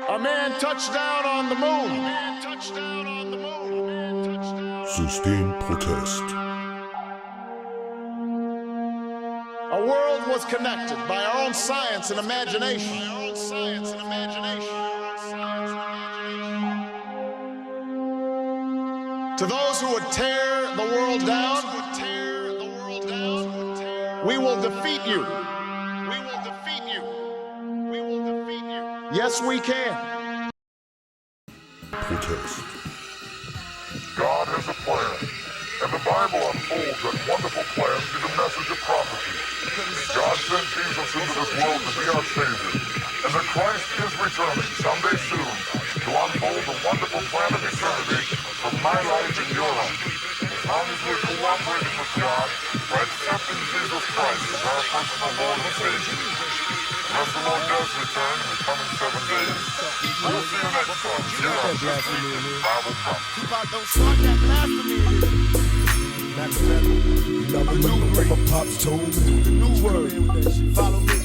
A man touched down on the moon. Systemprotest. A world was connected by our own science and imagination. To those who would tear the world down, we will defeat you. Yes, we can. Protest. God has a plan, and the Bible unfolds that wonderful plan through the message of prophecy. God sent Jesus into this world to be our Savior, and that Christ is returning someday soon to unfold the wonderful plan of eternity for my life and your life. As long as we're cooperating with God by accepting Jesus Christ as our personal Lord and Savior. Unless the Lord does return in the coming 7 days, we'll see you next time here on This Week in Bible Prophecy. Don't start that blasphemy. Remember what my pops told me. The new word. Follow me.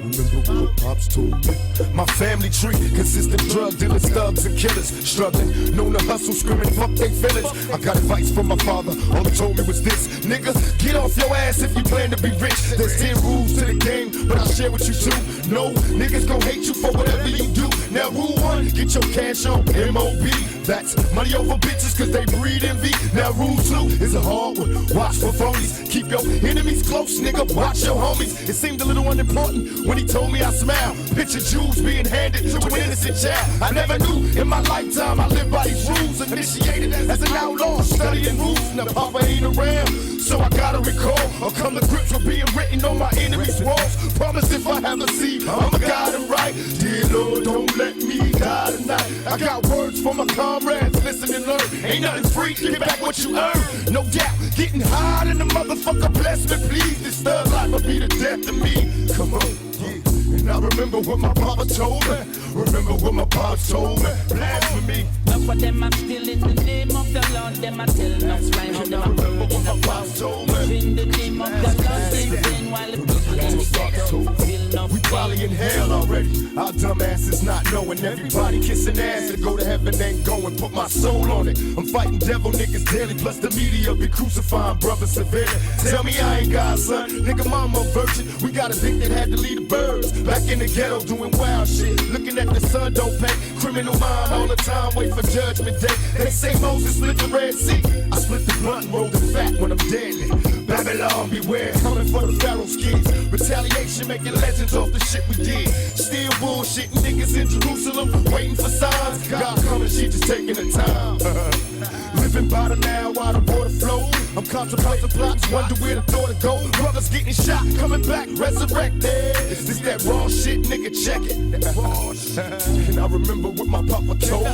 Remember what my pops told me. My family tree consists of drug dealers, thugs, and killers. Struggling, known to hustle, screaming, fuck they feelings. I got advice from my father, all he told me was this: nigga, get off your ass if you plan to be rich. There's 10 rules to the game, but I'll share with you too. No, niggas gon' hate you for whatever you do. Now rule 1, get your cash on MOB. That's money over bitches cause they breed envy. Now rule 2 is a hard one, watch for phonies. Keep your enemies close, nigga, watch your homies. It seemed a little unimportant when he told me I smile. Picture jewels being handed to an innocent child. I never knew in my lifetime I lived by these rules. Initiated as an outlaw, studying rules. Now Papa ain't around, so I gotta recall or come to grips with being written on my enemies' walls. Promise if I have a seed, I'ma guide them right. Dear Lord, don't let me die tonight. I got words for my comrades, listen and learn. Ain't nothing free, get back what you earn. No doubt, getting high than the motherfucker, bless me please. This thug life will be the death of me. Come on, yeah. And I remember what my papa told me. Remember what my pops told me. Blasphemy. Enough of them are still in the name of the Lord. Them are telling us flying on them. I remember what my pops told me. In the name of the Lord, they vain while the people in the ghetto feel no We probably in hell already. Our dumb asses not knowing. Everybody kissing ass to go to heaven ain't going. Put my soul on it. I'm fighting devil niggas daily. Plus the media be crucifying brothers severely. Tell me I ain't God, son. Nigga, mama a virgin. We got addicted, had to leave the birds. Back in the ghetto doing wild shit. Looking at the sun don't pay. Criminal mind all the time. Wait for judgment day. They say Moses split the Red Sea. I split the blunt and roll the fat when I'm deadly. Babylon beware. Coming for the Pharaoh's kids. Retaliation making legends off the shit we did. Still bullshitting niggas in Jerusalem. Waiting for signs. God coming, she just taking the time. Living by the now while the water flows. I'm contemplating plots, wonder where the thought to go. Brothers getting shot, coming back, resurrected. This that raw shit, nigga, check it. And I remember what my papa told me.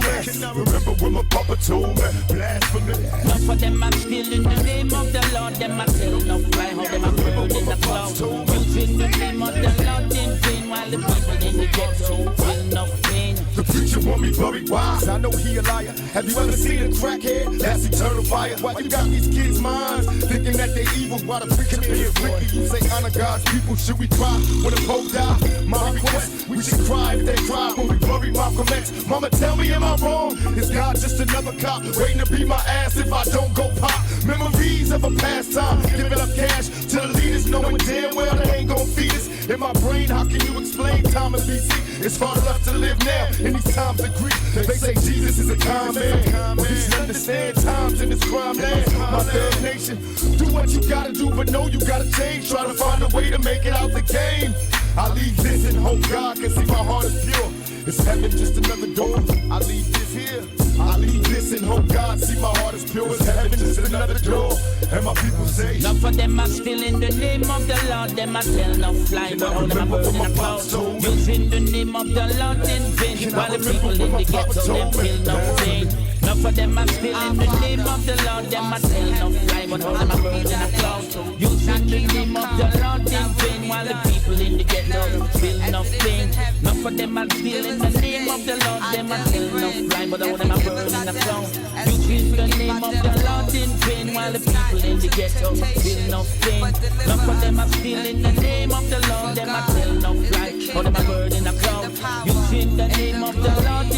Remember what my papa told me. Blasphemy. Enough of them are still in the name of the Lord. Them are telling no fly how them are burned in the cloud. Using the name of the Lord in vain while the people in the ghetto feel no pain. The preacher want me buried wise. I know he a liar. Have you ever seen a crackhead? That's eternal fire. Why you got these kids' minds thinking that they evil? Why the preacher being wicked? You say honor God's people. Should we cry when the Pope die? My request, we should cry if they cry when we bury Malcolm X. Mama, tell me, am I wrong? Is God just another cop waiting to beat my ass if I don't go pop? Memories of a past time, giving up cash to the leaders, knowing damn well they ain't gon' feed us. In my brain, how can you explain time in BC? It's hard enough to live now in these times of grief. They say Jesus is a kind man. Well, you should understand times in this crime land. My third nation, do what you gotta do, but know you gotta change. Try to find a way to make it out the game. I leave this and hope God can see my heart is pure. Is heaven just another door? I leave this here. I leave this and hope God see my heart is pure. Is heaven just another door? And my people say, enough of them are still in the name of the Lord. Them are tell no fly, but all them are burning the clouds. Using the name of the Lord in vain, while the people in the ghetto them feel no pain. Enough of them are still in the name of the Lord. Them are tell no fly, but all them are burning the clouds. Using the name of the Lord in vain, while the people in the ghetto feel no pain. Enough of them are still in the name of the Lord. Them are tell no fly, but all them are burning the clouds. Using the name of the Lord in vain, while the people in the ghetto feel no pain. Enough of them are still in the name of the Lord. Them are tell no fly, all them are burning the clouds. Using the name of the Lord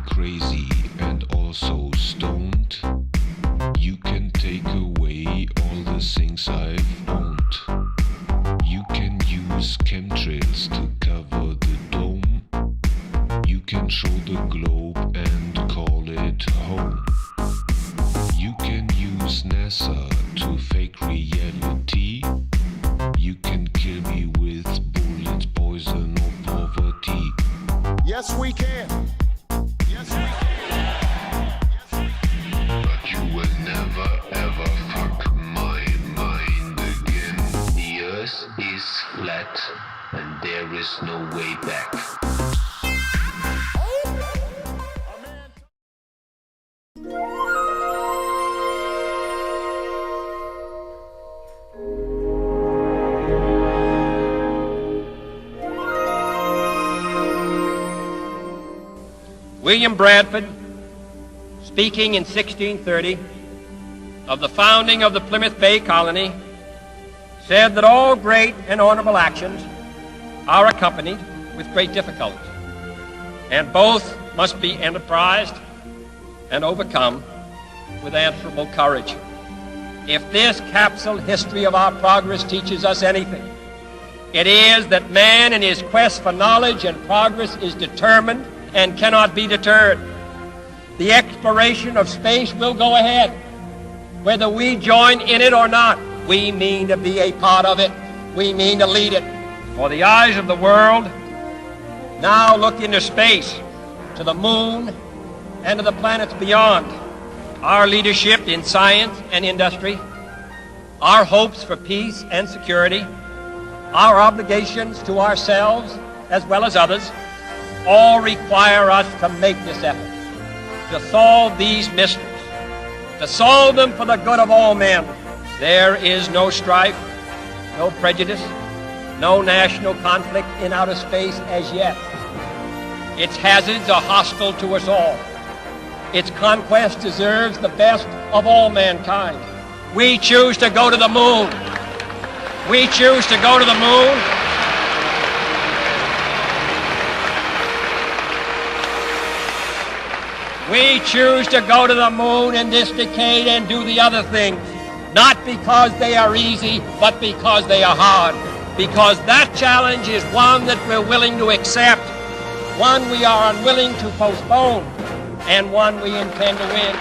crazy and also stoned. You can take away all the things I've owned. You can use chemtrails to cover the dome. You can show the globe and call it home. You can use NASA to fake reality. You can kill me with bullets, poison or poverty. Yes, we can. Yes, we can. But you will never ever fuck my mind again. The earth is flat and there is no way back. William Bradford, speaking in 1630 of the founding of the Plymouth Bay Colony, said that all great and honorable actions are accompanied with great difficulties, and both must be enterprised and overcome with answerable courage. If this capsule history of our progress teaches us anything, it is that man in his quest for knowledge and progress is determined and cannot be deterred. The exploration of space will go ahead. Whether we join in it or not, we mean to be a part of it. We mean to lead it. For the eyes of the world now look into space, to the moon, and to the planets beyond. Our leadership in science and industry, our hopes for peace and security, our obligations to ourselves as well as others, all require us to make this effort, to solve these mysteries, to solve them for the good of all men. There is no strife, no prejudice, no national conflict in outer space as yet. Its hazards are hostile to us all. Its conquest deserves the best of all mankind. We choose to go to the moon. We choose to go to the moon. We choose to go to the moon in this decade and do the other things, not because they are easy, but because they are hard. Because that challenge is one that we're willing to accept, one we are unwilling to postpone, and one we intend to win.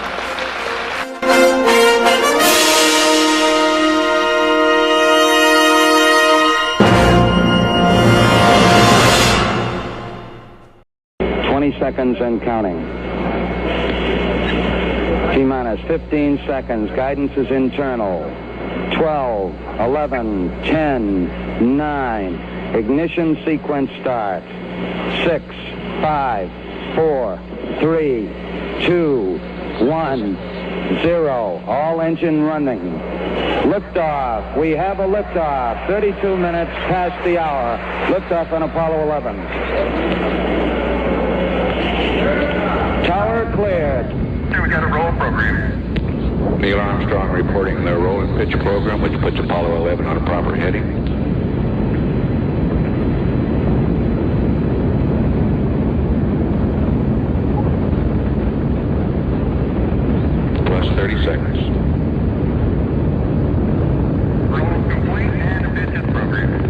Seconds and counting. T-minus 15 seconds. Guidance is internal. 12, 11, 10, 9. Ignition sequence start. 6, 5, 4, 3, 2, 1, 0. All engine running. Liftoff. We have a liftoff. 32 minutes past the hour. Liftoff on Apollo 11. Tower cleared. We got a roll program. Neil Armstrong reporting the roll and pitch program, which puts Apollo 11 on a proper heading. Plus 30 seconds. Roll complete and pitches program.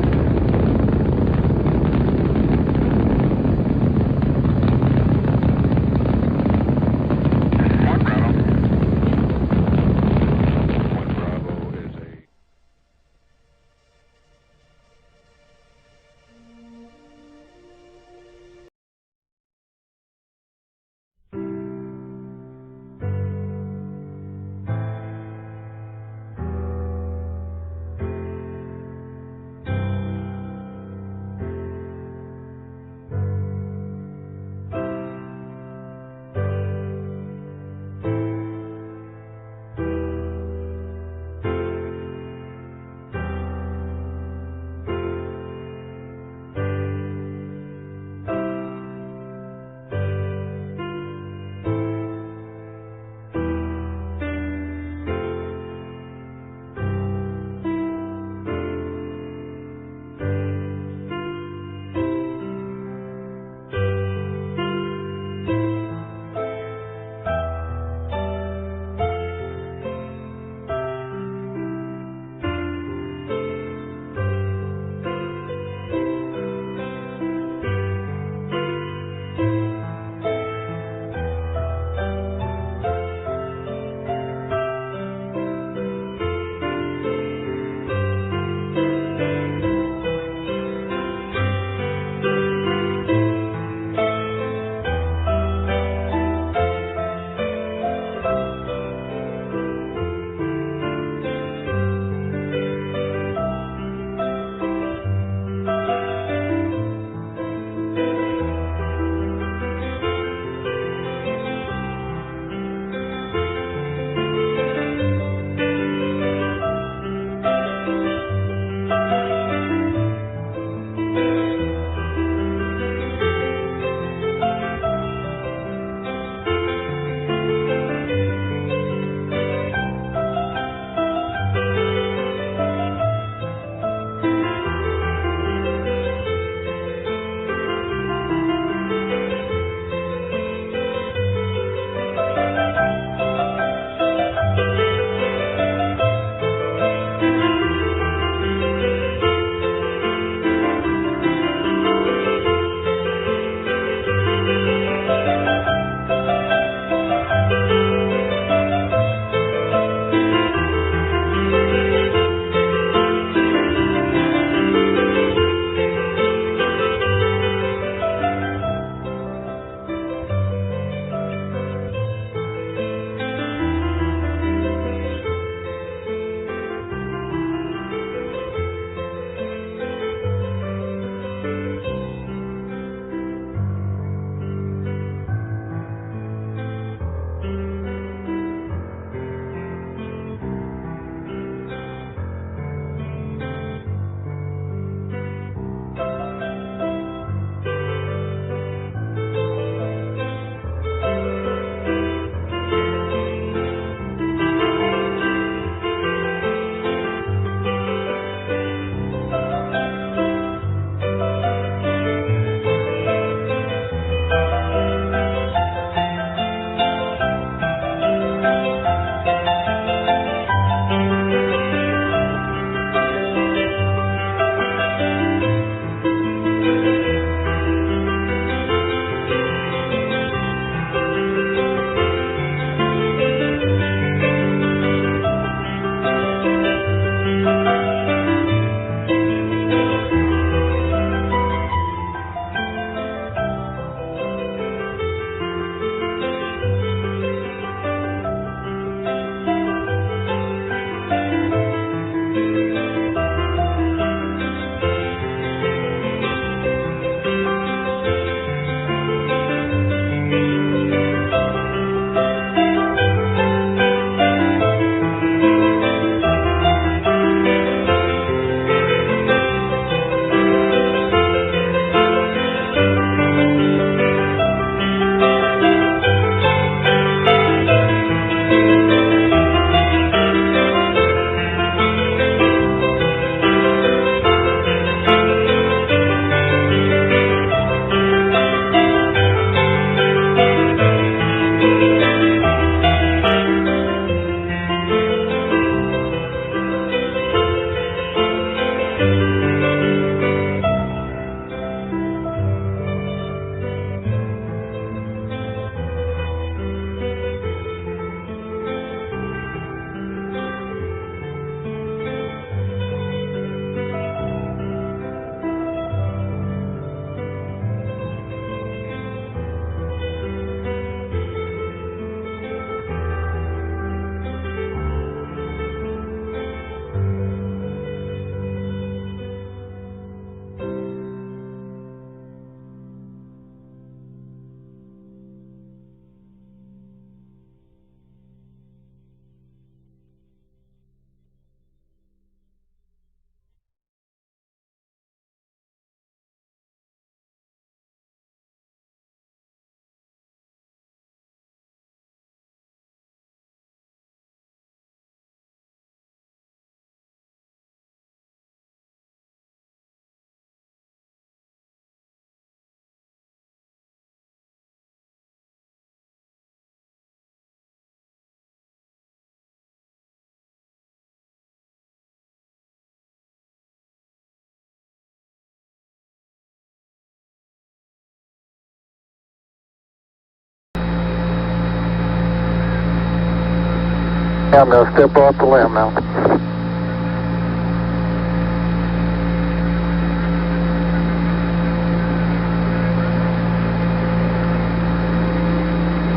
Yeah, I'm going to step off the limb now.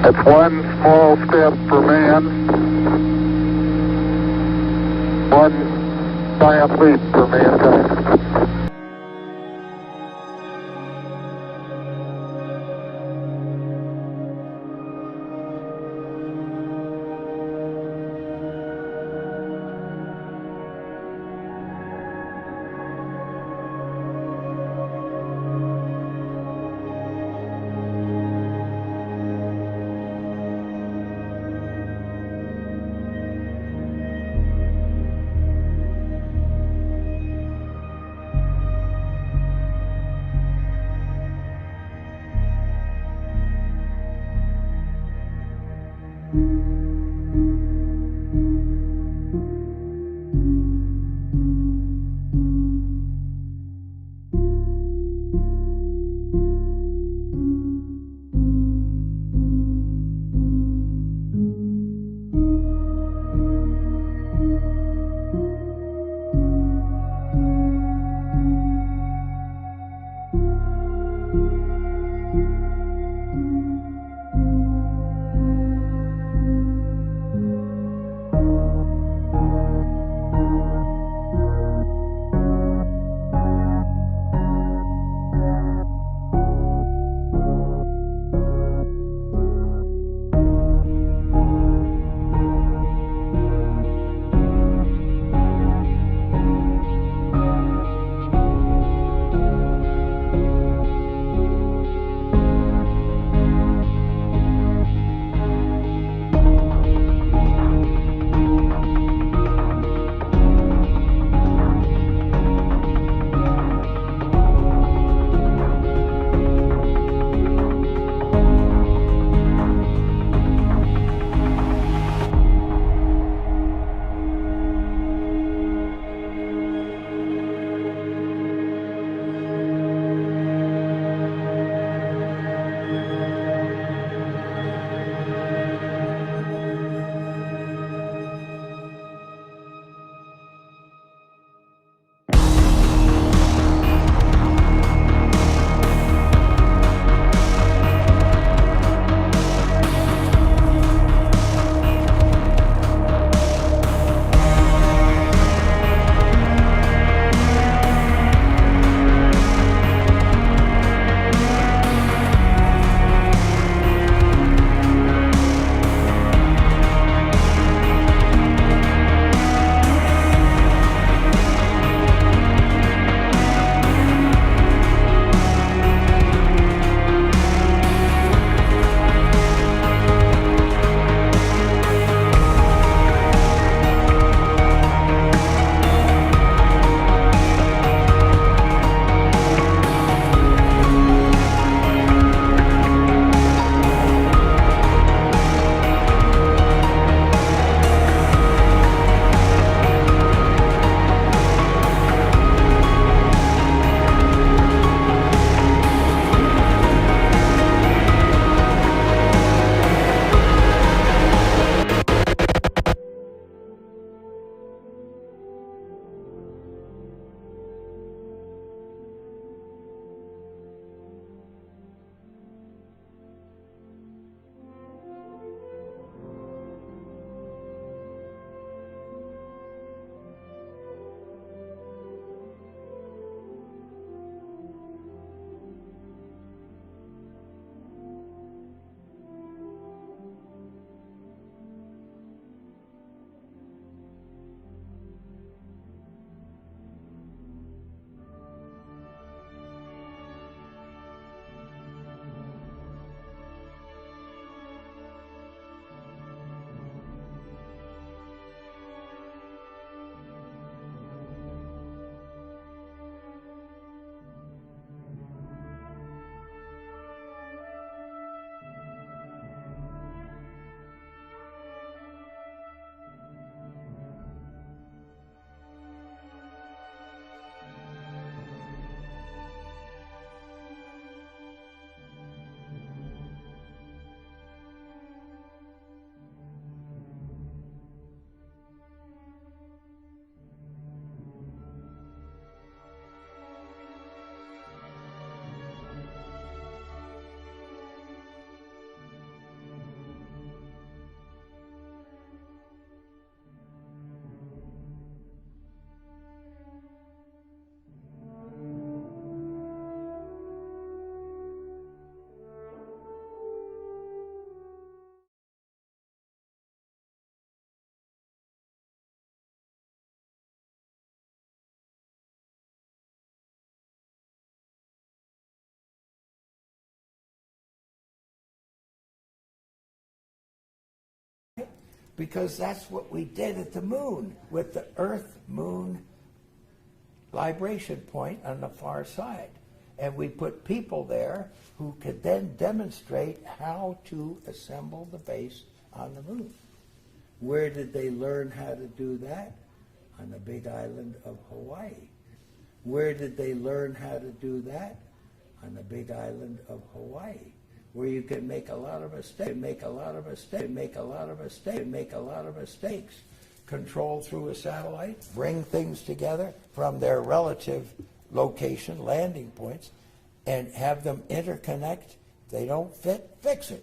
That's one small step for man, one giant leap for mankind. because that's what we did at the moon with the Earth-Moon libration point on the far side. And we put people there who could then demonstrate how to assemble the base on the moon. Where did they learn how to do that? On the big island of Hawaii. Where did they learn how to do that? On the big island of Hawaii, where you can make a lot of mistakes, control through a satellite, bring things together from their relative location, landing points, and have them interconnect. If they don't fit, fix it.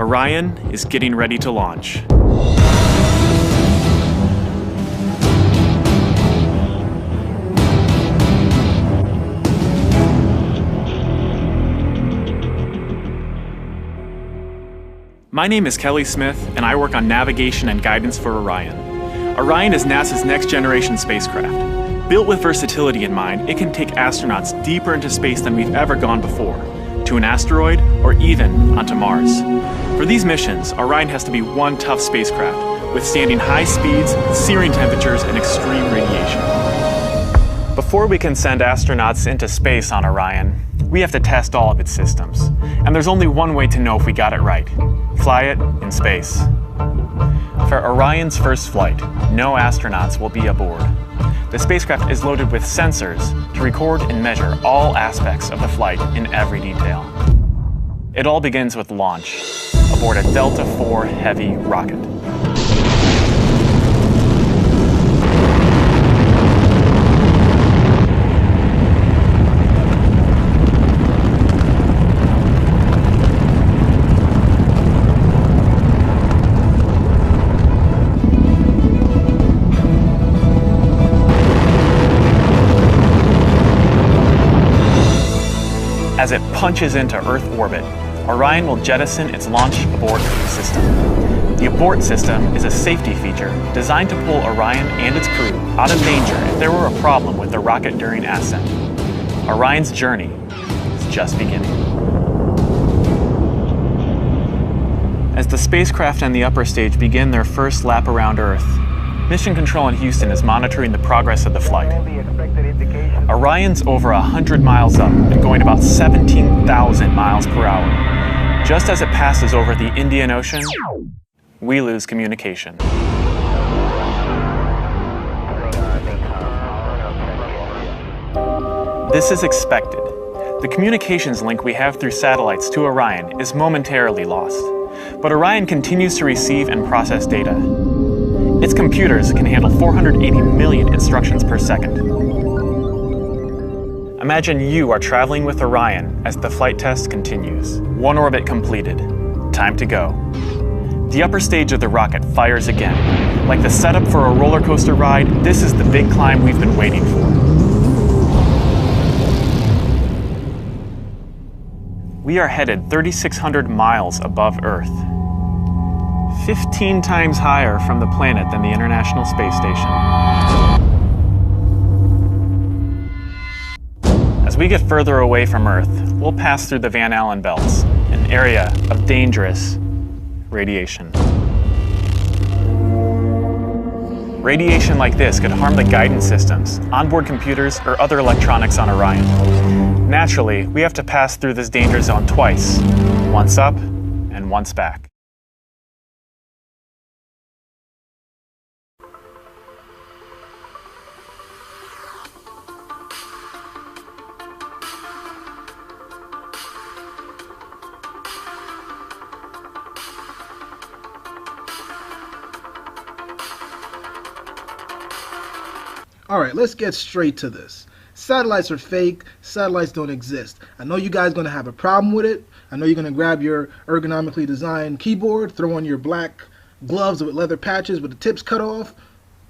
Orion is getting ready to launch. My name is Kelly Smith, and I work on navigation and guidance for Orion. Orion is NASA's next-generation spacecraft. Built with versatility in mind, it can take astronauts deeper into space than we've ever gone before, to an asteroid, or even onto Mars. For these missions, Orion has to be one tough spacecraft, withstanding high speeds, searing temperatures, and extreme radiation. Before we can send astronauts into space on Orion, we have to test all of its systems. And there's only one way to know if we got it right: fly it in space. For Orion's first flight, no astronauts will be aboard. The spacecraft is loaded with sensors to record and measure all aspects of the flight in every detail. It all begins with launch, aboard a Delta IV Heavy rocket. As it punches into Earth orbit, Orion will jettison its launch abort system. The abort system is a safety feature designed to pull Orion and its crew out of danger if there were a problem with the rocket during ascent. Orion's journey is just beginning. As the spacecraft and the upper stage begin their first lap around Earth, Mission Control in Houston is monitoring the progress of the flight. Orion's over 100 miles up and going about 17,000 miles per hour. Just as it passes over the Indian Ocean, we lose communication. This is expected. The communications link we have through satellites to Orion is momentarily lost, but Orion continues to receive and process data. Its computers can handle 480 million instructions per second. Imagine you are traveling with Orion as the flight test continues. One orbit completed. Time to go. The upper stage of the rocket fires again. Like the setup for a roller coaster ride, this is the big climb we've been waiting for. We are headed 3,600 miles above Earth. 15 times higher from the planet than the International Space Station. As we get further away from Earth, we'll pass through the Van Allen belts, an area of dangerous radiation. Radiation like this could harm the guidance systems, onboard computers, or other electronics on Orion. Naturally, we have to pass through this danger zone twice, once up and once back. All right, let's get straight to this. Satellites are fake. Satellites don't exist. I know you guys are going to have a problem with it. I know you're going to grab your ergonomically designed keyboard, throw on your black gloves with leather patches with the tips cut off,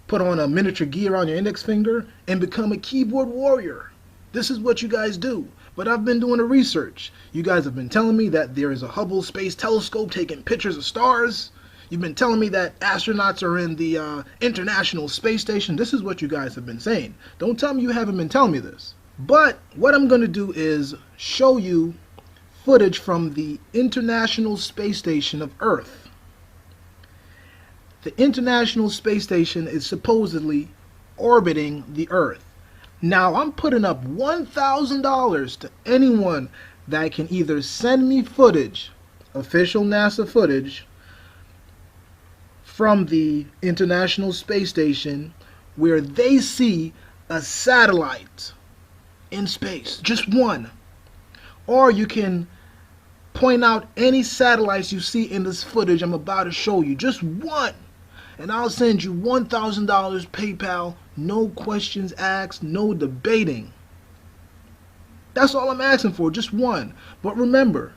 put on a miniature gi around your index finger, and become a keyboard warrior. This is what you guys do. But I've been doing the research. You guys have been telling me that there is a Hubble Space Telescope taking pictures of stars. You've been telling me that astronauts are in the International Space Station. This is what you guys have been saying. Don't tell me you haven't been telling me this. But what I'm going to do is show you footage from the International Space Station of Earth. The International Space Station is supposedly orbiting the Earth. Now, I'm putting up $1,000 to anyone that can either send me footage, official NASA footage, from the International Space Station where they see a satellite in space, just one. Or you can point out any satellites you see in this footage I'm about to show you, just one, and I'll send you $1,000 PayPal, no questions asked, no debating. That's all I'm asking for, just one. But remember,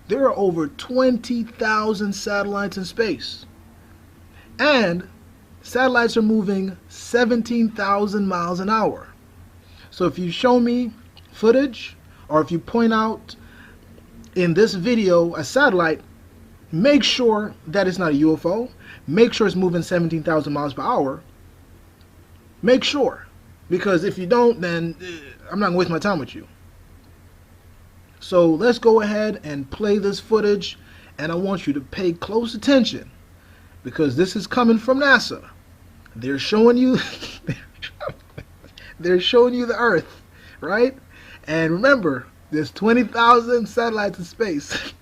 there are over 20,000 satellites in space. And satellites are moving 17,000 miles an hour. So if you show me footage, or if you point out in this video a satellite, make sure that it's not a UFO. Make sure it's moving 17,000 miles per hour. Make sure. Because if you don't, then I'm not going to waste my time with you. So let's go ahead and play this footage. And I want you to pay close attention. Because this is coming from NASA. They're showing you they're showing you the Earth, right? And remember, there's 20,000 satellites in space.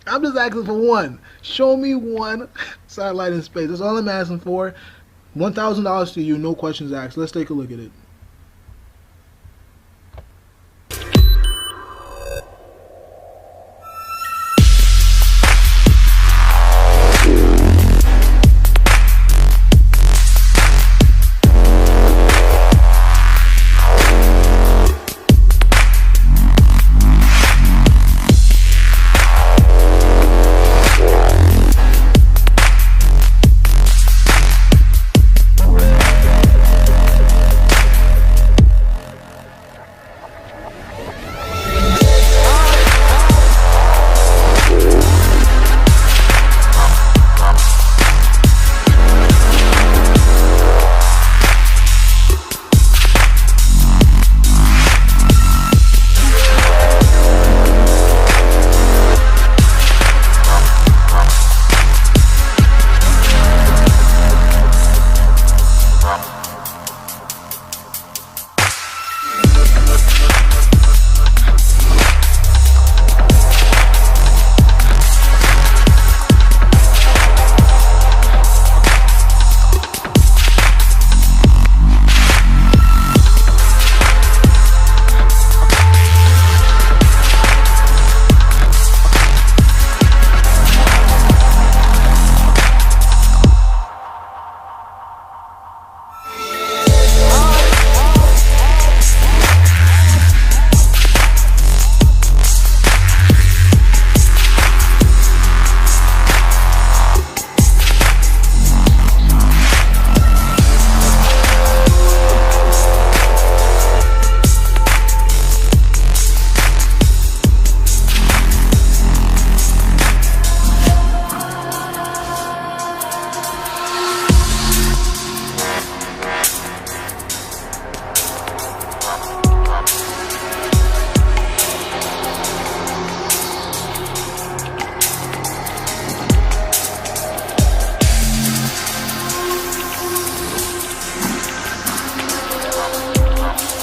I'm just asking for one. Show me one satellite in space. That's all I'm asking for. $1,000 to you, no questions asked. Let's take a look at it.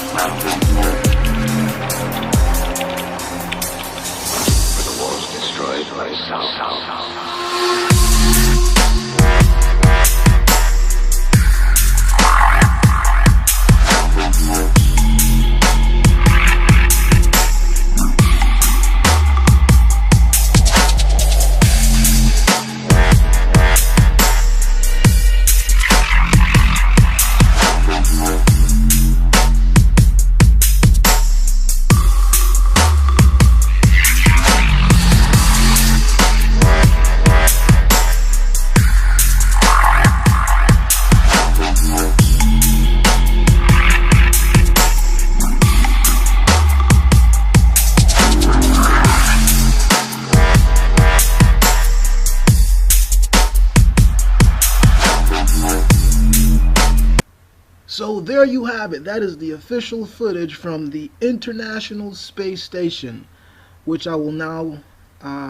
The world destroyed by sound. So there you have it. That is the official footage from the International Space Station, which I will now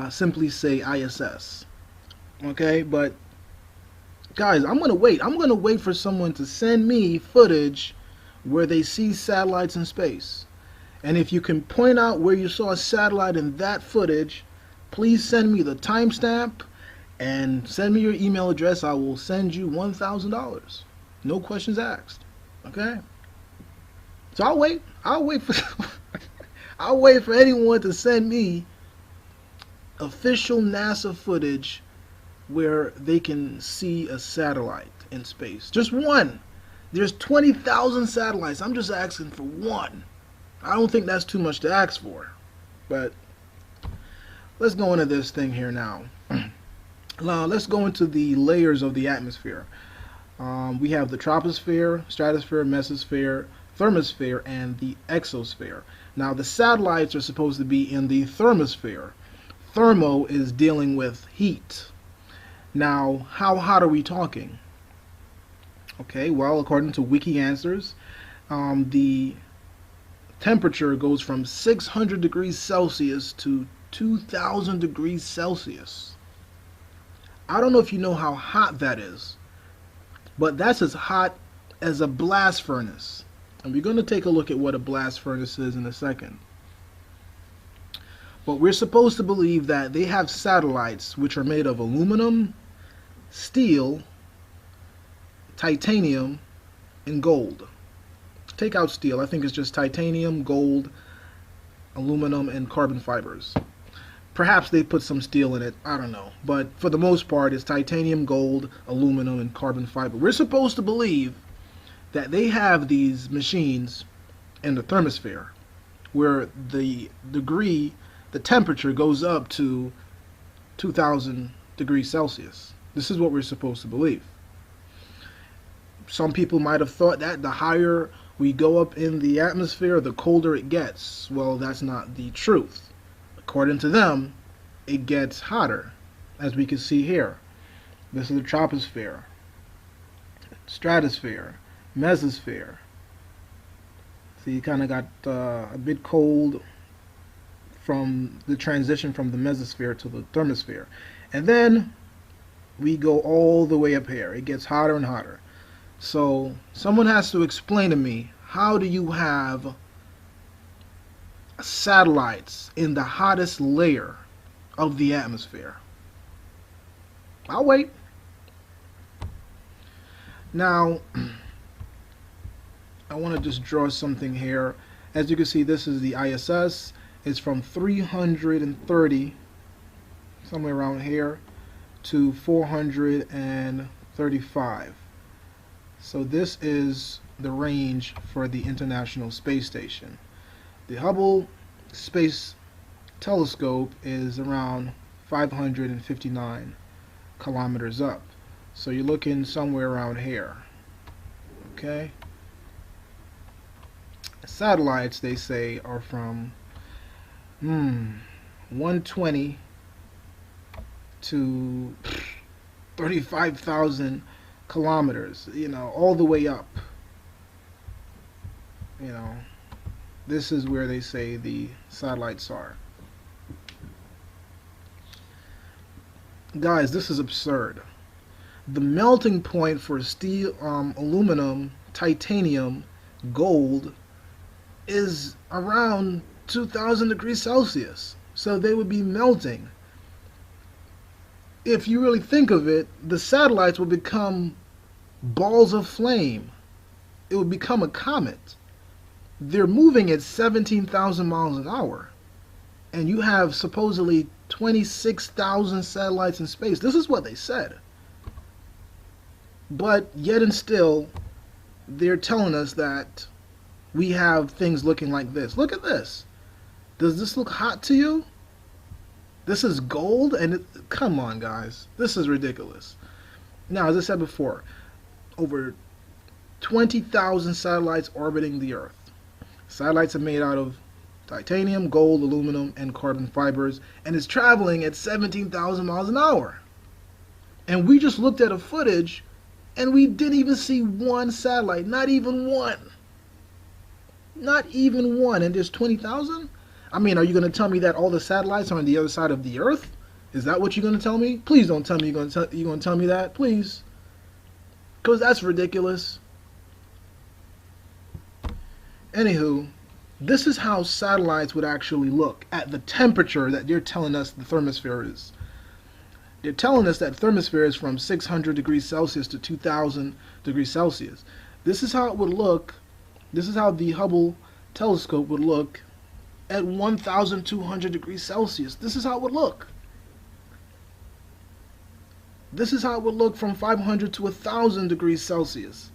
simply say ISS. Okay, but guys, I'm gonna wait. I'm gonna wait for someone to send me footage where they see satellites in space. And if you can point out where you saw a satellite in that footage, please send me the timestamp and send me your email address. I will send you $1,000. No questions asked. Okay? So I'll wait. I'll wait for I'll wait for anyone to send me official NASA footage where they can see a satellite in space. Just one. There's 20,000 satellites. I'm just asking for one. I don't think that's too much to ask for. But let's go into this thing here now. Now let's go into the layers of the atmosphere. We have the troposphere, stratosphere, mesosphere, thermosphere, and the exosphere. Now the satellites are supposed to be in the thermosphere. Thermo is dealing with heat. Now, how hot are we talking? Okay, well, according to Wiki Answers, the temperature goes from 600 degrees Celsius to 2,000 degrees Celsius. I don't know if you know how hot that is, but that's as hot as a blast furnace. And we're going to take a look at what a blast furnace is in a second. But we're supposed to believe that they have satellites which are made of aluminum, steel, titanium, and gold. Take out steel. I think it's just titanium, gold, aluminum, and carbon fibers. Perhaps they put some steel in it. I don't know. But for the most part, it's titanium, gold, aluminum, and carbon fiber. We're supposed to believe that they have these machines in the thermosphere where the temperature goes up to 2,000 degrees Celsius. This is what we're supposed to believe. Some people might have thought that the higher we go up in the atmosphere, the colder it gets. Well, that's not the truth. According to them, it gets hotter, as we can see here. This is the troposphere, stratosphere, mesosphere. So you kind of got a bit cold from the transition from the mesosphere to the thermosphere. And then we go all the way up here. It gets hotter and hotter. So someone has to explain to me, how do you have satellites in the hottest layer of the atmosphere? I'll wait. Now, I want to just draw something here. As you can see, this is the ISS. It's from 330, somewhere around here, to 435. So this is the range for the International Space Station. The Hubble Space Telescope is around 559 kilometers up. So you're looking somewhere around here. Okay? Satellites, they say, are from 120 to 35,000 kilometers, all the way up. This is where they say the satellites are. Guys, this is absurd. The melting point for steel, aluminum, titanium, gold, is around 2,000 degrees Celsius. So they would be melting. If you really think of it, the satellites would become balls of flame. It would become a comet. They're moving at 17,000 miles an hour. And you have supposedly 26,000 satellites in space. This is what they said. But yet and still, they're telling us that we have things looking like this. Look at this. Does this look hot to you? This is gold, and come on, guys. This is ridiculous. Now, as I said before, over 20,000 satellites orbiting the Earth. Satellites are made out of titanium, gold, aluminum, and carbon fibers, and is traveling at 17,000 miles an hour. And we just looked at a footage, and we didn't even see one satellite. Not even one. Not even one. And there's 20,000? I mean, are you going to tell me that all the satellites are on the other side of the Earth? Is that what you're going to tell me? Please don't tell me you're going to tell me that. Please. Because that's ridiculous. Anywho, this is how satellites would actually look at the temperature that they're telling us the thermosphere is. They're telling us that thermosphere is from 600 degrees Celsius to 2,000 degrees Celsius. This is how it would look. This is how the Hubble telescope would look at 1,200 degrees Celsius. This is how it would look. This is how it would look from 500 to 1,000 degrees Celsius.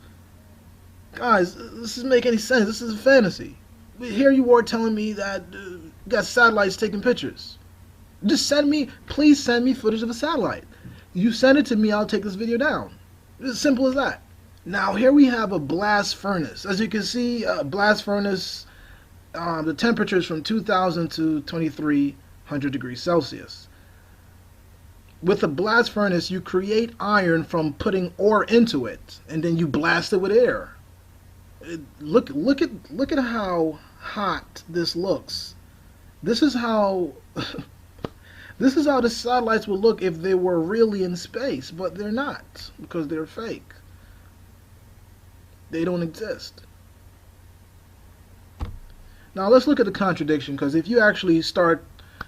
Guys, this doesn't make any sense. This is a fantasy. Here you are telling me that you got satellites taking pictures. Just please send me footage of a satellite. You send it to me, I'll take this video down. It's as simple as that. Now here we have a blast furnace. As you can see, a blast furnace, the temperature is from 2,000 to 2,300 degrees Celsius. With a blast furnace, you create iron from putting ore into it, and then you blast it with air. Look at how hot this looks. This is how this is how the satellites would look if they were really in space, but they're not, because they're fake. They don't exist. Now let's look at the contradiction, because if you actually start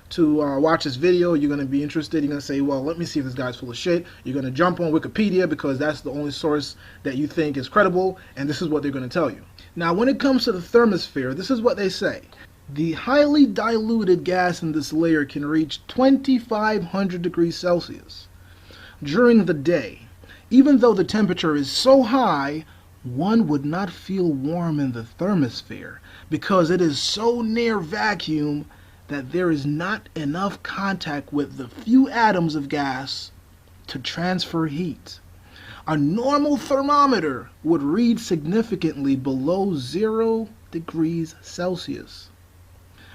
to watch this video, you're going to be interested. You're going to say, well, let me see if this guy's full of shit. You're going to jump on Wikipedia because that's the only source that you think is credible, and this is what they're going to tell you. Now, when it comes to the thermosphere, this is what they say. The highly diluted gas in this layer can reach 2,500 degrees Celsius during the day. Even though the temperature is so high, one would not feel warm in the thermosphere because it is so near vacuum that there is not enough contact with the few atoms of gas to transfer heat. A normal thermometer would read significantly below 0 degrees Celsius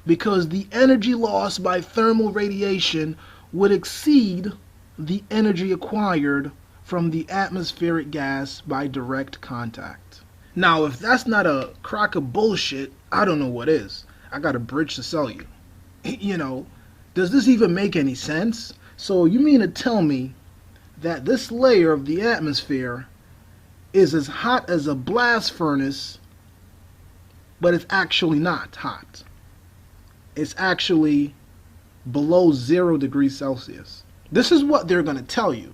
because the energy lost by thermal radiation would exceed the energy acquired from the atmospheric gas by direct contact. Now, if that's not a crock of bullshit, I don't know what is. I got a bridge to sell you. You know, does this even make any sense? So you mean to tell me that this layer of the atmosphere is as hot as a blast furnace, but it's actually not hot. It's actually below 0 degrees Celsius. This is what they're going to tell you.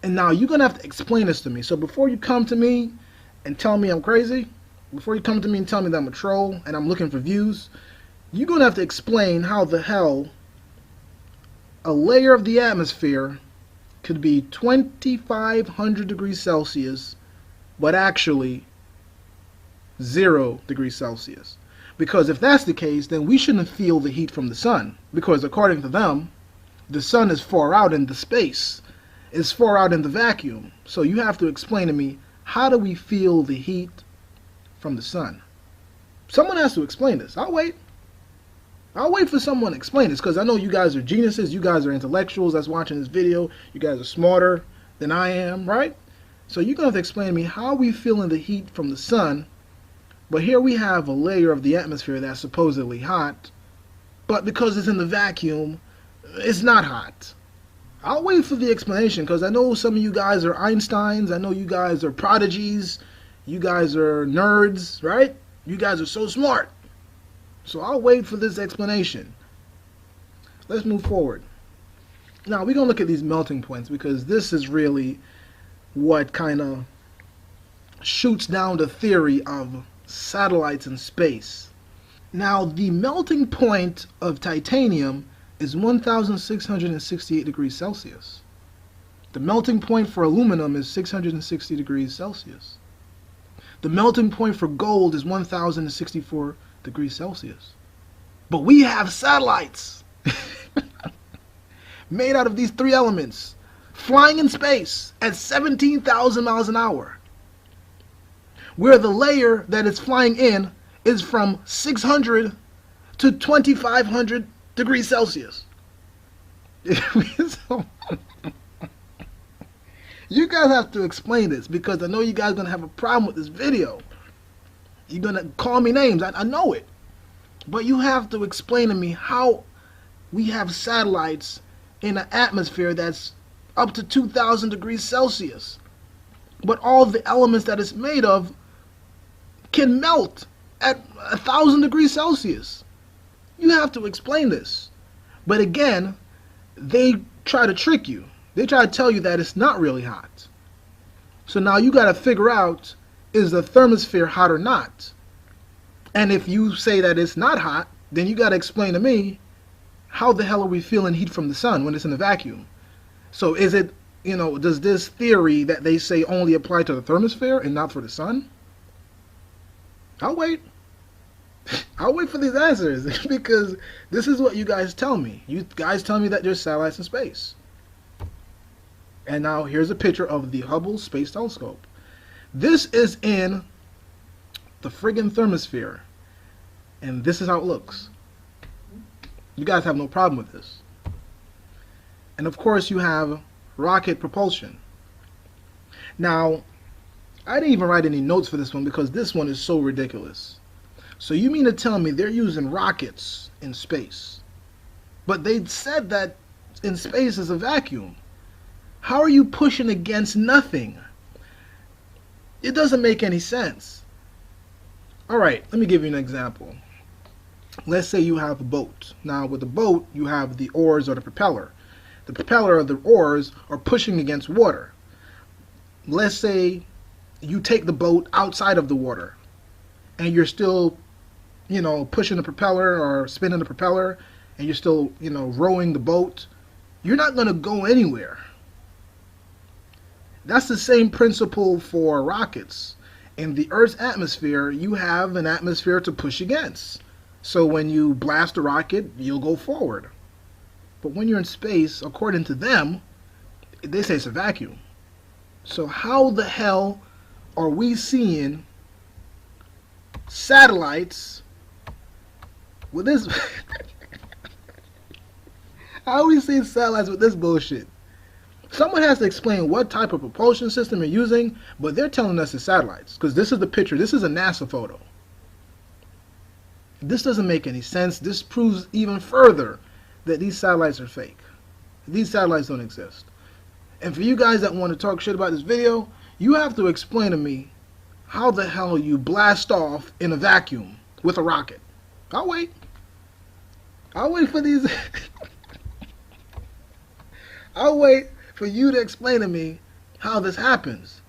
And now you're going to have to explain this to me. So before you come to me and tell me I'm crazy, before you come to me and tell me that I'm a troll and I'm looking for views, you're going to have to explain how the hell a layer of the atmosphere could be 2,500 degrees Celsius, but actually 0 degrees Celsius. Because if that's the case, then we shouldn't feel the heat from the sun. Because according to them, the sun is far out in the space. It's far out in the vacuum. So you have to explain to me, how do we feel the heat from the sun? Someone has to explain this. I'll wait. I'll wait for someone to explain this, because I know you guys are geniuses. You guys are intellectuals that's watching this video. You guys are smarter than I am, right? So you're going to have to explain to me how we feeling the heat from the sun. But here we have a layer of the atmosphere that's supposedly hot, but because it's in the vacuum, it's not hot. I'll wait for the explanation, because I know some of you guys are Einsteins. I know you guys are prodigies. You guys are nerds, right? You guys are so smart. So I'll wait for this explanation. Let's move forward. Now we're going to look at these melting points because this is really what kind of shoots down the theory of satellites in space. Now the melting point of titanium is 1,668 degrees Celsius. The melting point for aluminum is 660 degrees Celsius. The melting point for gold is 1,064 degrees Celsius. But we have satellites made out of these three elements, flying in space at 17,000 miles an hour, where the layer that it's flying in is from 600 to 2,500 degrees Celsius. So, you guys have to explain this because I know you guys are going to have a problem with this video. You're going to call me names. I know it. But you have to explain to me how we have satellites in an atmosphere that's up to 2,000 degrees Celsius. But all the elements that it's made of can melt at 1,000 degrees Celsius. You have to explain this. But again, they try to trick you. They try to tell you that it's not really hot. So now you got to figure out, is the thermosphere hot or not? And if you say that it's not hot, then you got to explain to me, how the hell are we feeling heat from the sun when it's in a vacuum? So is it, does this theory that they say only apply to the thermosphere and not for the sun? I'll wait. I'll wait for these answers because this is what you guys tell me. You guys tell me that there's satellites in space. And now here's a picture of the Hubble Space Telescope. This is in the friggin' thermosphere. And this is how it looks. You guys have no problem with this. And of course you have rocket propulsion. Now, I didn't even write any notes for this one because this one is so ridiculous. So you mean to tell me they're using rockets in space? But they said that in space is a vacuum. How are you pushing against nothing? It doesn't make any sense. Alright, let me give you an example. Let's say you have a boat. Now with the boat, you have the oars or the propeller. The propeller or the oars are pushing against water. Let's say you take the boat outside of the water and you're still, pushing the propeller or spinning the propeller and you're still, rowing the boat. You're not going to go anywhere. That's the same principle for rockets. In the Earth's atmosphere, you have an atmosphere to push against. So when you blast a rocket, you'll go forward. But when you're in space, according to them, they say it's a vacuum. So how the hell are we seeing satellites with this? How are we seeing satellites with this bullshit? Someone has to explain what type of propulsion system they're using, but they're telling us it's satellites. Because this is the picture. This is a NASA photo. This doesn't make any sense. This proves even further that these satellites are fake. These satellites don't exist. And for you guys that want to talk shit about this video, you have to explain to me how the hell you blast off in a vacuum with a rocket. I'll wait. I'll wait for these. I'll wait for you to explain to me how this happens.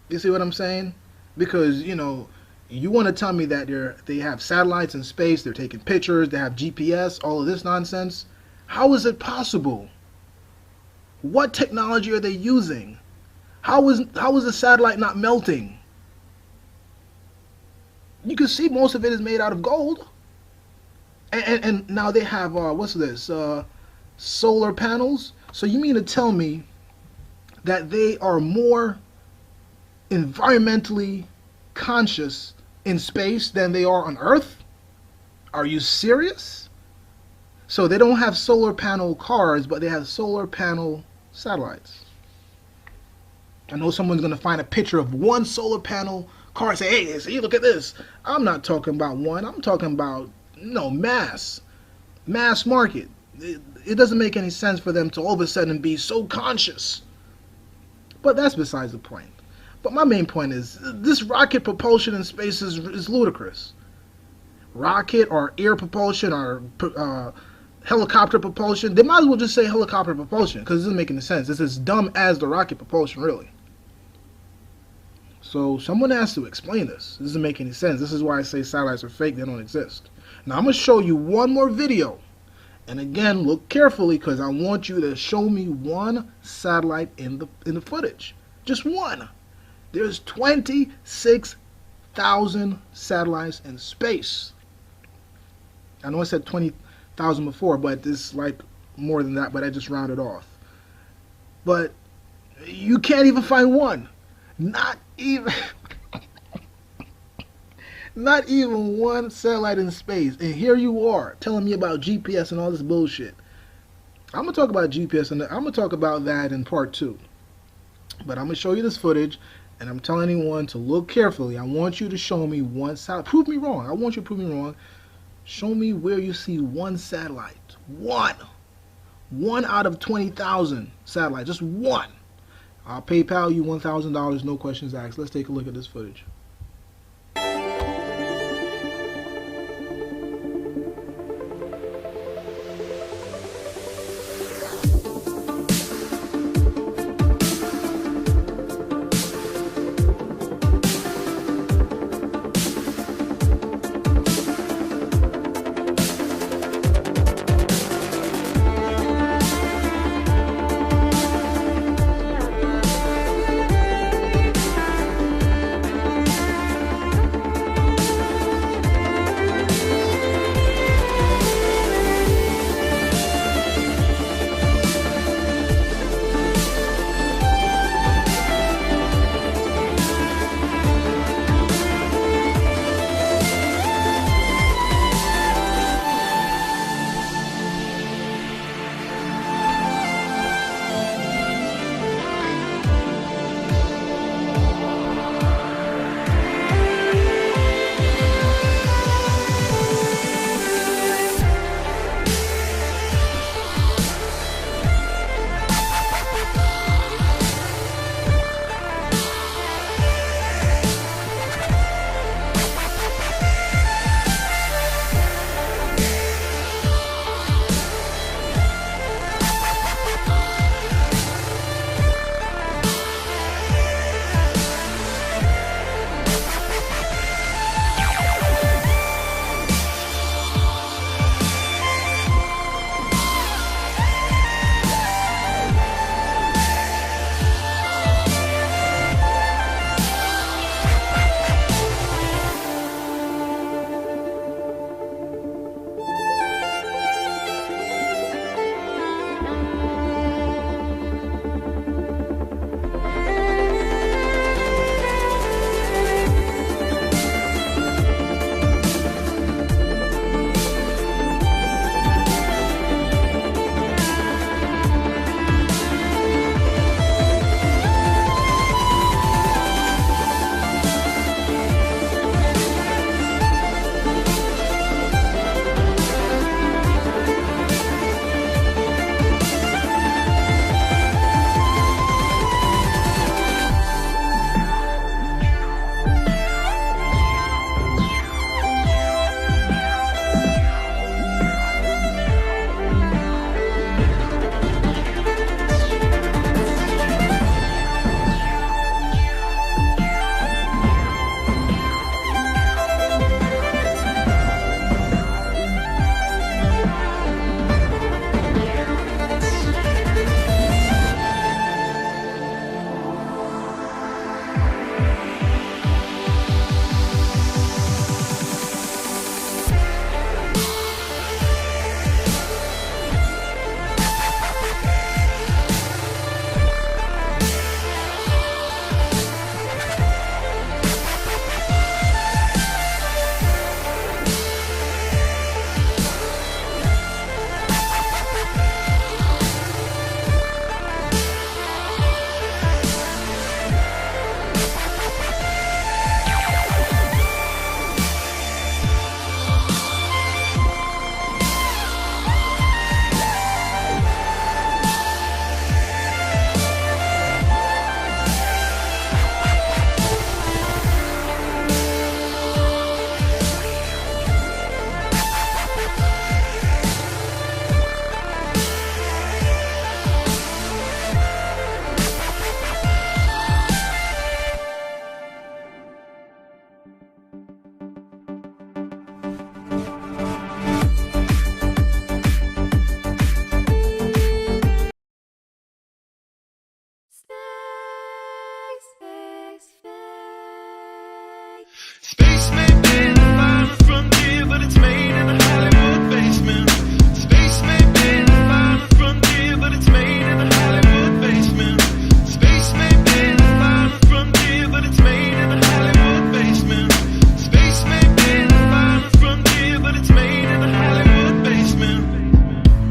You see what I'm saying? Because, you want to tell me that they have satellites in space, they're taking pictures, they have GPS, all of this nonsense. How is it possible? What technology are they using? How is the satellite not melting? You can see most of it is made out of gold. And now they have, what's this? Solar panels. So you mean to tell me that they are more environmentally conscious in space than they are on Earth? Are you serious? So they don't have solar panel cars, but they have solar panel satellites. I know someone's going to find a picture of one solar panel car and say, hey, see, look at this. I'm not talking about one. I'm talking about, mass market. It doesn't make any sense for them to all of a sudden be so conscious. But that's besides the point. But my main point is, this rocket propulsion in space is ludicrous. rocket or air propulsion or helicopter propulsion. They might as well just say helicopter propulsion because it doesn't make any sense. It's as dumb as the rocket propulsion, really. So someone has to explain this. It doesn't make any sense. This is why I say satellites are fake. They don't exist. Now I'm going to show you one more video. And again, look carefully because I want you to show me one satellite in the footage. Just one. There's 26,000 satellites in space. I know I said 20,000 before, but it's like more than that, but I just rounded off. But you can't even find one. Not even one satellite in space. And here you are telling me about GPS and all this bullshit. I'm going to talk about GPS and I'm going to talk about that in part 2. But I'm going to show you this footage and I'm telling anyone to look carefully. I want you to show me one satellite. Prove me wrong. I want you to prove me wrong. Show me where you see one satellite. One. One out of 20,000 satellites. Just one. I'll PayPal you $1,000, no questions asked. Let's take a look at this footage. Space may be the final frontier, but it's made in a Hollywood basement. Space may be the final frontier, but it's made in a Hollywood basement. Space may be the final frontier, but it's made in a Hollywood basement. Space may be the final frontier, but it's made in a Hollywood basement.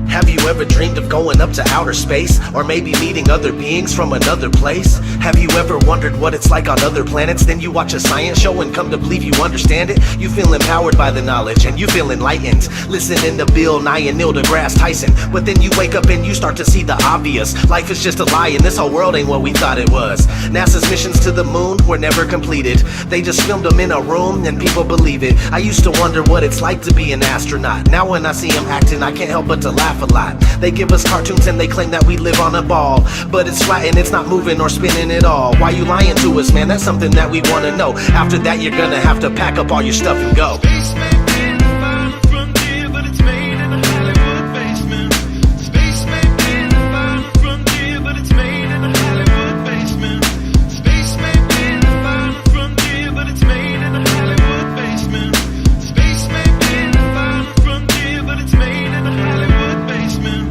Have you ever dreamed of going up to outer space? Or maybe meeting other beings from another place? Have you ever wondered what it's like on other planets? Then you watch a science show and come to believe you understand it? You feel empowered by the knowledge and you feel enlightened, listening to Bill Nye and Neil deGrasse Tyson. But then you wake up and you start to see the obvious. Life is just a lie and this whole world ain't what we thought it was. NASA's missions to the moon were never completed. They just filmed them in a room and people believe it. I used to wonder what it's like to be an astronaut. Now when I see them acting, I can't help but to laugh a lot. They give us cartoons and they claim that we live on a ball, but it's flat and it's not moving or spinning at all. Why you lying to us, man? That's something that we wanna know. After that you're gonna have to pack up all your stuff and go. Space may be the final frontier, but it's made in a Hollywood basement. Space may be the final frontier, but it's made in a Hollywood basement. Space may be the final frontier, but it's made in a Hollywood basement. Space may be the final frontier, but it's made in a Hollywood basement.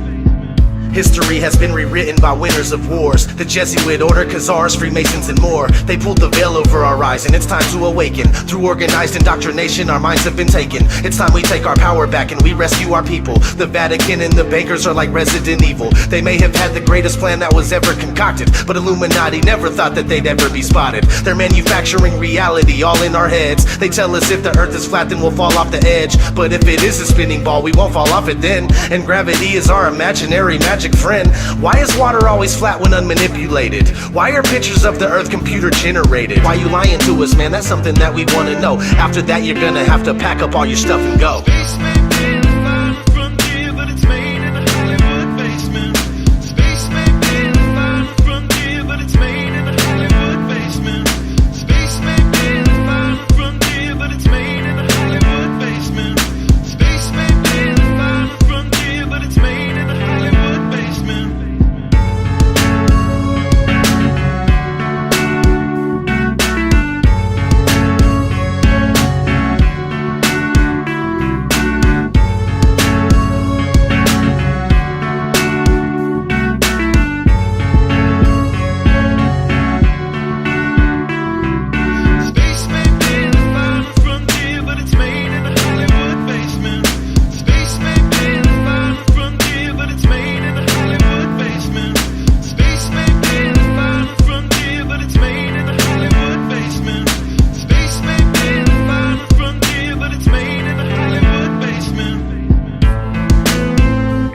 History has been rewritten by winners of wars. The Jesuit order, Khazars, Freemasons and more. They pulled the veil over our eyes and it's time to awaken. Through organized indoctrination our minds have been taken. It's time we take our power back and we rescue our people. The Vatican and the bankers are like Resident Evil. They may have had the greatest plan that was ever concocted, but Illuminati never thought that they'd ever be spotted. They're manufacturing reality all in our heads. They tell us if the earth is flat then we'll fall off the edge, but if it is a spinning ball we won't fall off it then. And gravity is our imaginary magic friend. Why is water always flat when unmanipulated? Why are pictures of the earth computer generated? Why you lying to us, man? That's something that we wanna know. After that you're gonna have to pack up all your stuff and go. Space may be the final frontier, but it's made in a Hollywood basement. Space may be the final frontier, but it's made in a Hollywood basement. Space may be the final frontier, but it's made in a Hollywood basement. Space may be the final frontier, but it's made in a Hollywood basement. Space may be the final frontier, but it's made in a Hollywood basement. Space may be the final frontier, but it's made in a Hollywood basement. Space may be the final frontier, but it's made in a Hollywood basement. Space may be the final frontier, but it's made in a Hollywood basement.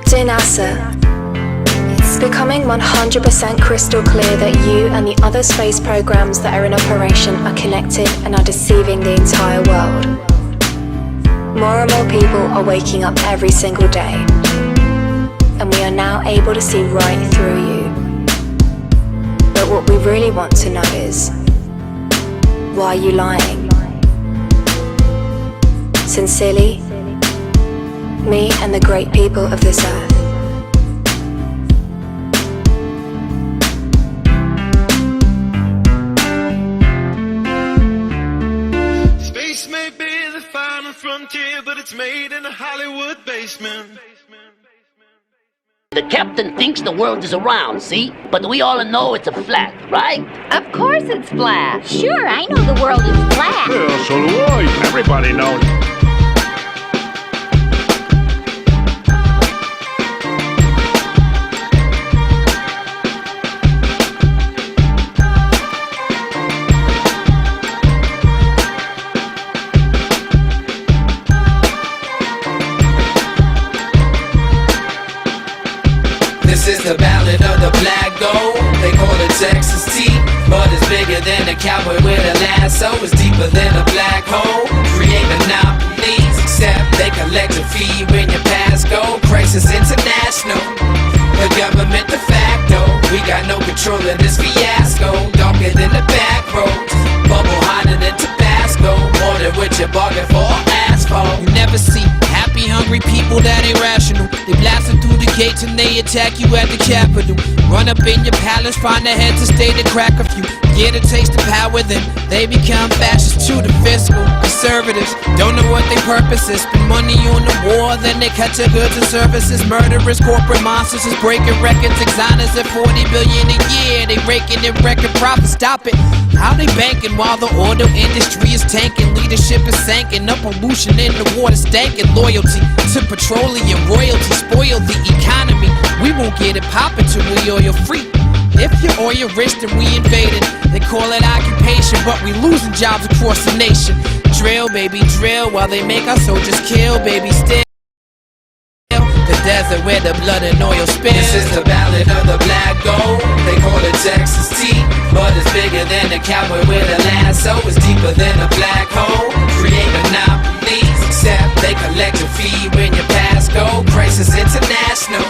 Dear NASA, it's becoming 100% crystal clear that you and the other space programs that are in operation are connected and are deceiving the entire world. More and more people are waking up every single day, and we are now able to see right through you. But what we really want to know is, why are you lying? Sincerely, me and the great people of this earth. Space may be the final frontier, but it's made in a Hollywood basement. The captain thinks the world is round, see? But we all know it's a flat, right? Of course it's flat. Sure, I know the world is flat. Yeah, so do I. Everybody knows. This is the ballad of the black gold. They call it Texas tea, but it's bigger than a cowboy with a lasso. It's deeper than a black hole. Create monopolies, except they collect a fee when you pass go. Crisis international, the government de facto. We got no control of this fiasco. Darker than the back roads, bubble hotter than Tabasco. states and they attack you at the Capitol. Run up in your palace, find a head to stay to crack a few. Get a taste of power, then they become fascists too. The fiscal conservatives don't know what their purpose is. Spend money on the war, then they cut to goods and services. Murderers, corporate monsters is breaking records. Exoner's at 40 billion a year. They raking in record profits. Stop it. How they banking while the oil industry is tanking? Leadership is sinking. Up pollution in the water stanking. Loyalty to petroleum royalty spoil the economy. We won't get it poppin' till we oil free. If you're oil rich, then we invaded. They call it occupation, but we losing jobs across the nation. Drill, baby, drill, while they make our soldiers kill, baby, still. The desert where the blood and oil spills. This is the ballad of the black gold. They call it Texas tea, but it's bigger than a cowboy with a lasso. It's deeper than a black hole. Create monopolies, except they collect a fee when you pass go. Crisis international.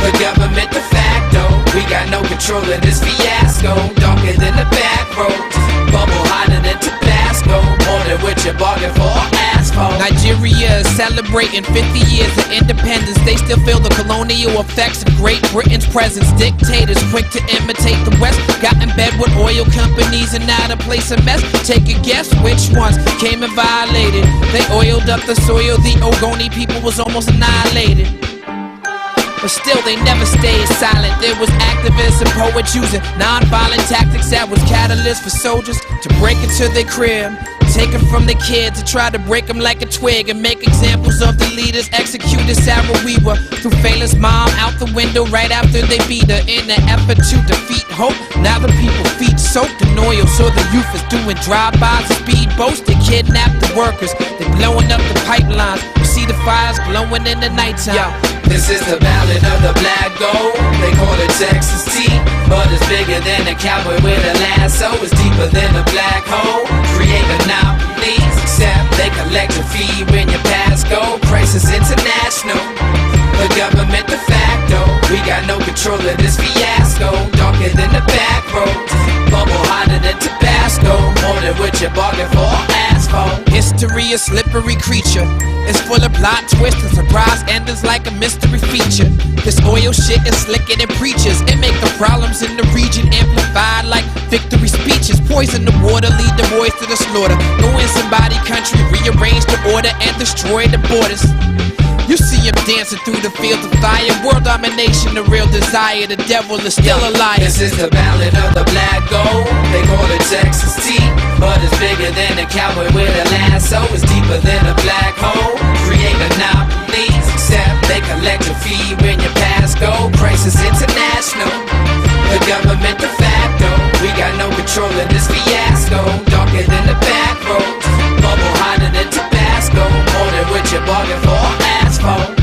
The government de facto. We got no control of this fiasco. Darker than the back roads. Bubble hotter than Tabasco. More than what you bargain for or ask for. Nigeria is celebrating 50 years of independence. They still feel the colonial effects of Great Britain's presence. Dictators quick to imitate the West. Got in bed with oil companies and now to place a mess. Take a guess which ones came and violated. They oiled up the soil. The Ogoni people was almost annihilated. But still they never stayed silent. There was activists and poets using non-violent tactics that was catalysts for soldiers to break into their crib. Taken from the kids to try to break them like a twig and make examples of the leaders. Executed Sarah Weaver through Fela's mom out the window right after they beat her in an effort to defeat hope. Now the people feet soaked in oil, so the youth is doing drive-bys and speedboats. They kidnap the workers, they blowing up the pipelines. You see the fires glowing in the nighttime. This is the ballad of the black gold. They call it Texas tea, but it's bigger than a cowboy with a lasso. It's deeper than a black hole. Create monopolies, except they collect a fee when you pass go. Crisis international. The government de facto. We got no control of this fiasco. Darker than the back roads. Bubble hotter than Tabasco. More than what you bargain for or ask for. History a slippery creature. It's full of plot twists and surprise endings like a mystery feature. This oil shit is slicker than preachers. It make the problems in the region amplified like victory speeches. Poison the water, lead the boys to the slaughter. Go in somebody's country, rearrange the order and destroy the borders. You see him dancing through the fields of fire. World domination, the real desire. The devil is still a liar. This is the ballad of the black gold. They call it Texas tea, but it's bigger than a cowboy with a lasso. It's deeper than a black hole. Create monopolies, except they collect a fee when you pass go. Crisis international. The government de facto. We got no control of this fiasco. Darker than the back roads. Bubble hotter than Tabasco. More than what you bargain for or ask for.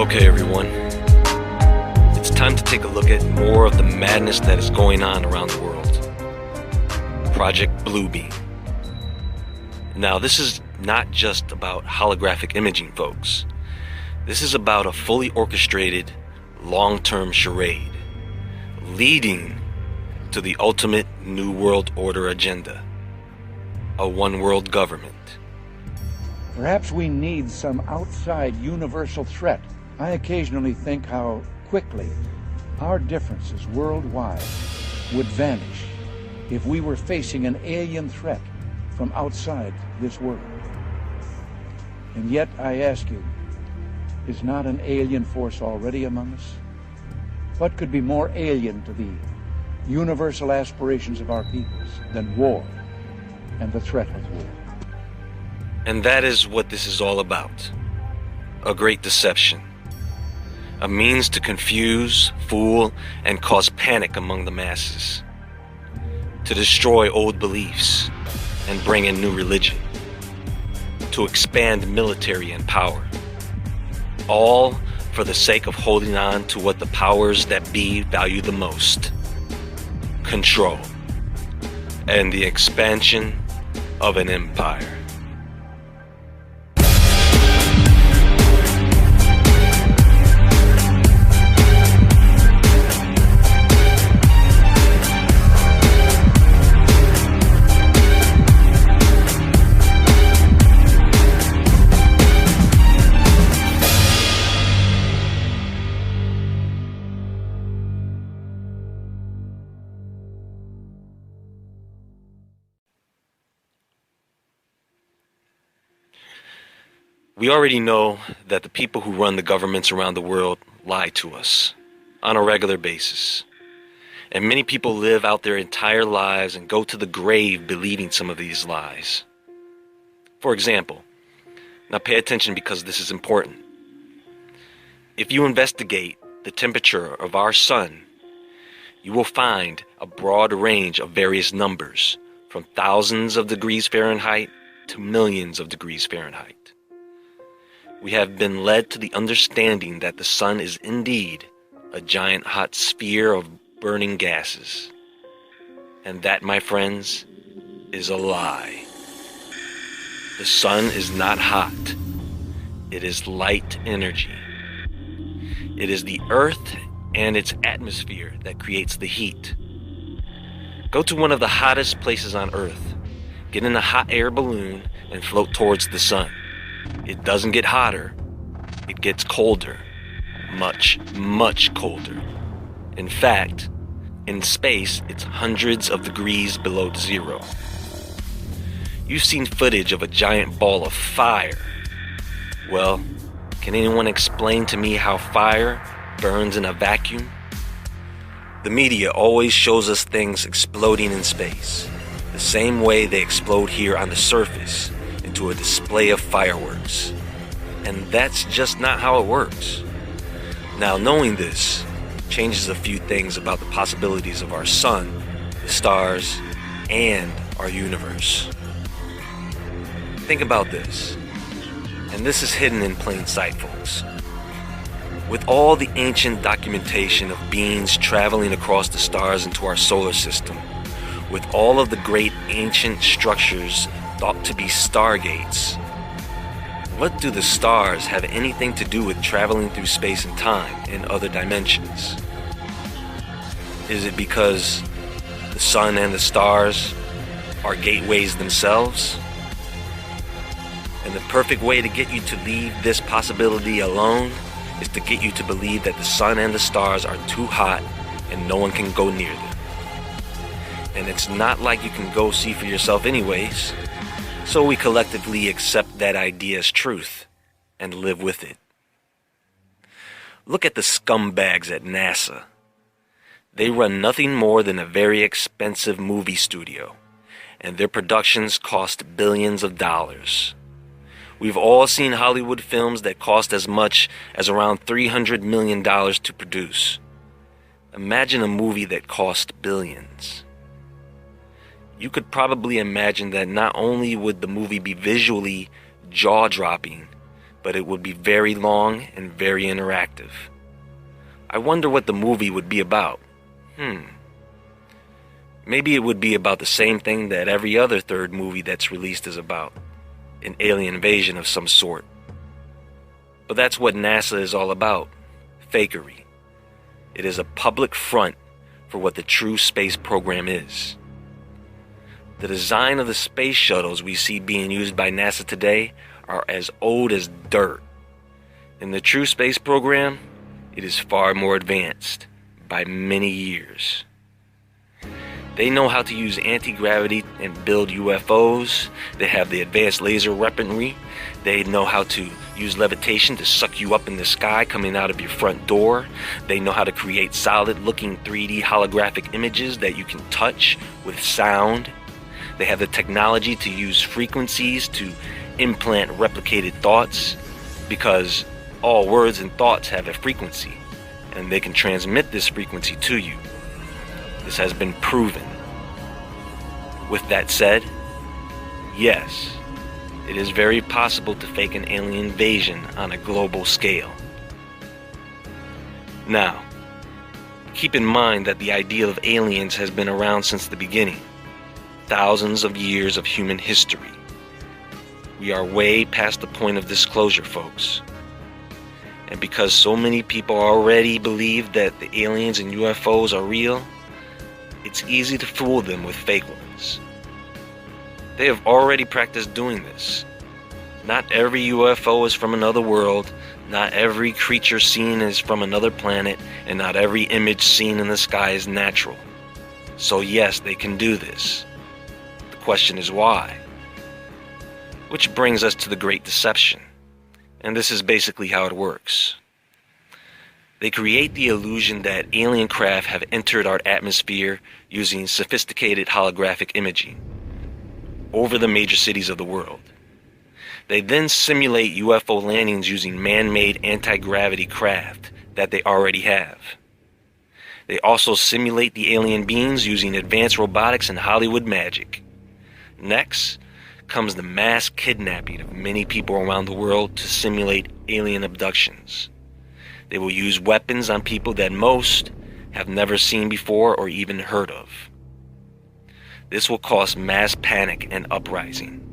Okay, everyone. It's time to take a look at more of the madness that is going on around the world. Project Bluebeam. Now, this is not just about holographic imaging, folks. This is about a fully orchestrated, long-term charade, leading to the ultimate New World Order agenda. A one-world government. Perhaps we need some outside universal threat. I occasionally think how quickly our differences worldwide would vanish if we were facing an alien threat from outside this world. And yet, I ask you, is not an alien force already among us? What could be more alien to the universal aspirations of our peoples than war and the threat of war? And that is what this is all about. A great deception. A means to confuse, fool, and cause panic among the masses. To destroy old beliefs and bring in new religion. To expand military and power. All for the sake of holding on to what the powers that be value the most. Control. And the expansion of an empire. We already know that the people who run the governments around the world lie to us on a regular basis. And many people live out their entire lives and go to the grave believing some of these lies. For example, now pay attention because this is important. If you investigate the temperature of our sun, you will find a broad range of various numbers, from thousands of degrees Fahrenheit to millions of degrees Fahrenheit. We have been led to the understanding that the sun is indeed a giant hot sphere of burning gases. And that, my friends, is a lie. The sun is not hot. It is light energy. It is the earth and its atmosphere that creates the heat. Go to one of the hottest places on earth, get in a hot air balloon, and float towards the sun. It doesn't get hotter, it gets colder. Much, much colder. In fact, in space, it's hundreds of degrees below zero. You've seen footage of a giant ball of fire. Well, can anyone explain to me how fire burns in a vacuum? The media always shows us things exploding in space, the same way they explode here on the surface into a display of fireworks. And that's just not how it works. Now, knowing this changes a few things about the possibilities of our sun, the stars, and our universe. Think about this, and this is hidden in plain sight, folks. With all the ancient documentation of beings traveling across the stars into our solar system, with all of the great ancient structures thought to be stargates, what do the stars have anything to do with traveling through space and time in other dimensions? Is it because the sun and the stars are gateways themselves? And the perfect way to get you to leave this possibility alone is to get you to believe that the sun and the stars are too hot and no one can go near them. And it's not like you can go see for yourself anyways. So we collectively accept that idea as truth and live with it. Look at the scumbags at NASA. They run nothing more than a very expensive movie studio, and their productions cost billions of dollars. We've all seen Hollywood films that cost as much as around $300 million to produce. Imagine a movie that cost billions. You could probably imagine that not only would the movie be visually jaw-dropping, but it would be very long and very interactive. I wonder what the movie would be about. Maybe it would be about the same thing that every other third movie that's released is about. An alien invasion of some sort. But that's what NASA is all about. Fakery. It is a public front for what the true space program is. The design of the space shuttles we see being used by NASA today are as old as dirt. In the true space program, it is far more advanced by many years. They know how to use anti-gravity and build UFOs. They have the advanced laser weaponry. They know how to use levitation to suck you up in the sky coming out of your front door. They know how to create solid-looking 3D holographic images that you can touch with sound. They have the technology to use frequencies to implant replicated thoughts, because all words and thoughts have a frequency, and they can transmit this frequency to you. This has been proven. With that said, yes, it is very possible to fake an alien invasion on a global scale. Now, keep in mind that the idea of aliens has been around since the beginning. Thousands of years of human history. We are way past the point of disclosure, folks. And because so many people already believe that the aliens and UFOs are real, it's easy to fool them with fake ones. They have already practiced doing this. Not every UFO is from another world, not every creature seen is from another planet, and not every image seen in the sky is natural. So yes, they can do this. The question is why? Which brings us to the Great Deception. And this is basically how it works. They create the illusion that alien craft have entered our atmosphere using sophisticated holographic imaging over the major cities of the world. They then simulate UFO landings using man-made anti-gravity craft that they already have. They also simulate the alien beings using advanced robotics and Hollywood magic. Next comes the mass kidnapping of many people around the world to simulate alien abductions. They will use weapons on people that most have never seen before or even heard of. This will cause mass panic and uprising.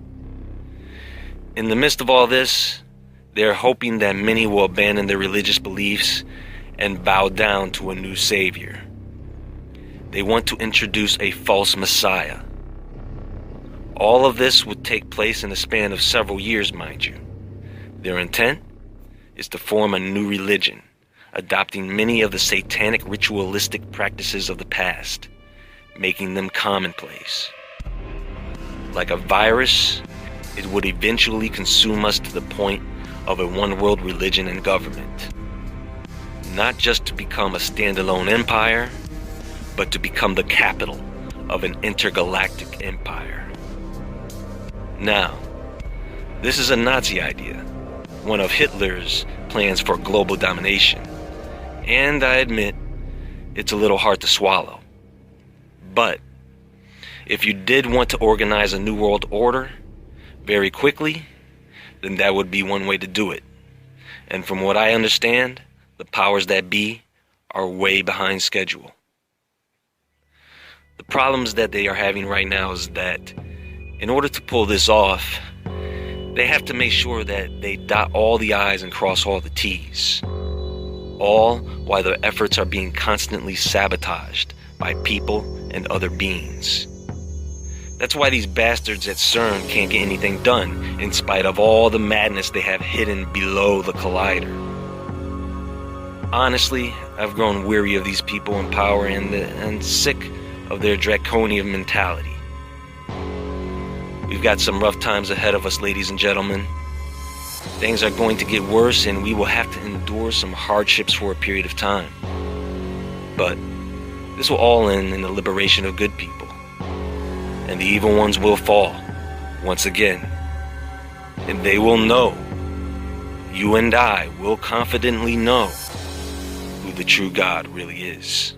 In the midst of all this, they are hoping that many will abandon their religious beliefs and bow down to a new savior. They want to introduce a false messiah. All of this would take place in a span of several years, mind you. Their intent is to form a new religion, adopting many of the satanic ritualistic practices of the past, making them commonplace. Like a virus, it would eventually consume us to the point of a one-world religion and government. Not just to become a standalone empire, but to become the capital of an intergalactic empire. Now, this is a Nazi idea, one of Hitler's plans for global domination, and I admit, it's a little hard to swallow. But, if you did want to organize a new world order very quickly, then that would be one way to do it. And from what I understand, the powers that be are way behind schedule. The problems that they are having right now is that in order to pull this off, they have to make sure that they dot all the I's and cross all the T's. All while their efforts are being constantly sabotaged by people and other beings. That's why these bastards at CERN can't get anything done, in spite of all the madness they have hidden below the collider. Honestly, I've grown weary of these people in power and sick of their draconian mentality. We've got some rough times ahead of us, ladies and gentlemen. Things are going to get worse, and we will have to endure some hardships for a period of time. But this will all end in the liberation of good people. And the evil ones will fall, once again. And they will know, you and I will confidently know, who the true God really is.